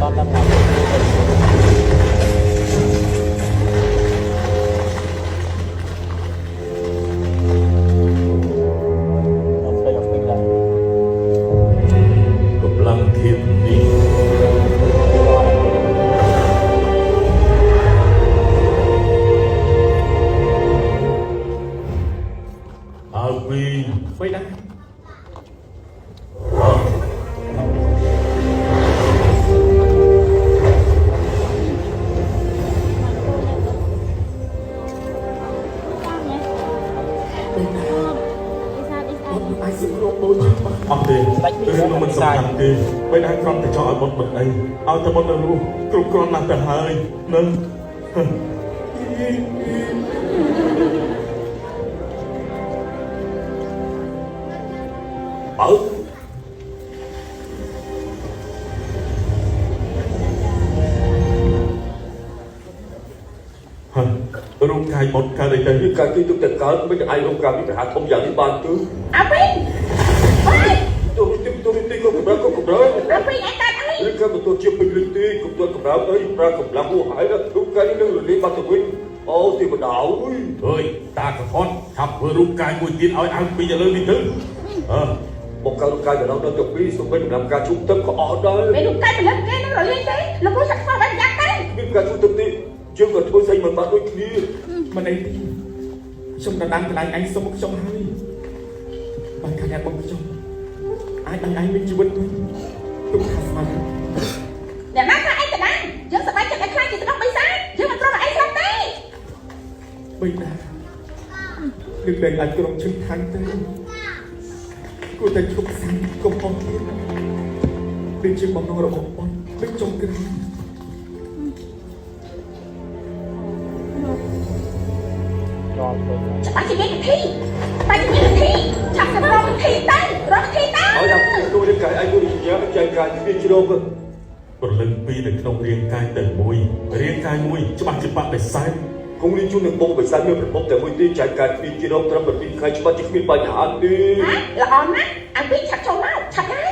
อนทำงานกำลังเทียนนี้อาวีไม่ได้អត់ទេរឿងនោះមិនសំខាន់ទេពេលណាគ្រាន់តែចង់ឲ្យបុតបុតអីឲ្យតែបុតនៅនោះគ្រប់គ្រាន់ណាស់ទៅហើយនឹងបើរូបកាយបុតកើតអីទៅគឺការទីទុកតែកើតមិនអាចរូបកាយមានប្រហាធំយ៉ាងនេះបានទេអាវិញទូទីក៏កម្រើអាវិញអញកើតអីឬក៏ទទួលជាពេញលីទីក៏ទទួលកម្រើអីប្រើកម្លាំងហួសហើយរូបកាយនឹងរលាយបាត់ទៅវិញអូទេបដៅអើយតាកផុតឆាប់ធ្វើរូបកាយមួយទៀតឲ្យអង្គពីឥឡូវនេះទៅមកកើតរូបកាយទៅដល់ទៅពីសូម្បីដំណាំការជុំទឹកក៏អស់ដែរពេលរូបកាយផលិតគេនឹងរលាយទេលោកគ្រូសាក់ស្វាបានយ៉ាងទេមានការជុំទឹកនេះយើងក៏ធ្វើស្អីមិនបានដូចគ្នាមិនអីខ្ញុំដណ្ដើមកន្លែងឯងសុំខ្ញុំហើយបានខាងអ្នកបងខ្ញុំអាចដល់ឯងមានជីវិតវិញទុកថាស្មានអ្នកណាថាឯងតណាយើងសប្បាយចិត្តឲ្យខ្លាចជាស្ដុកបិសាចយើងមិនព្រមឲ្យឯងស្លាប់ទេបិតានឹងតែអាចក្រុមឈឹងខាងទេគួរតែជប់សាំកុំអស់ទៀតដូចជាបំណងរបស់បងដូចចុងក្រោយច្បាស់ជាមានវិធីតែជាមានវិធីឆាប់សម្រាប់វិធីទៅរកវិធីទៅឲ្យដល់ទូរាងកាយឯងមួយជាចែកកាយវាជ្រោកព្រលឹងពីរនៅក្នុងរាងកាយទៅមួយរាងកាយមួយច្បាស់ជាបាក់បិសាចគង់រៀនជួននឹងបងបិសាចមានប្រភពតែមួយទីចែកកាយពីជ្រោកត្រឹម7ខែច្បាស់ជាគ្មានបញ្ហាទេល្អណាស់អាពីឆាប់ចូលមកឆាប់ណា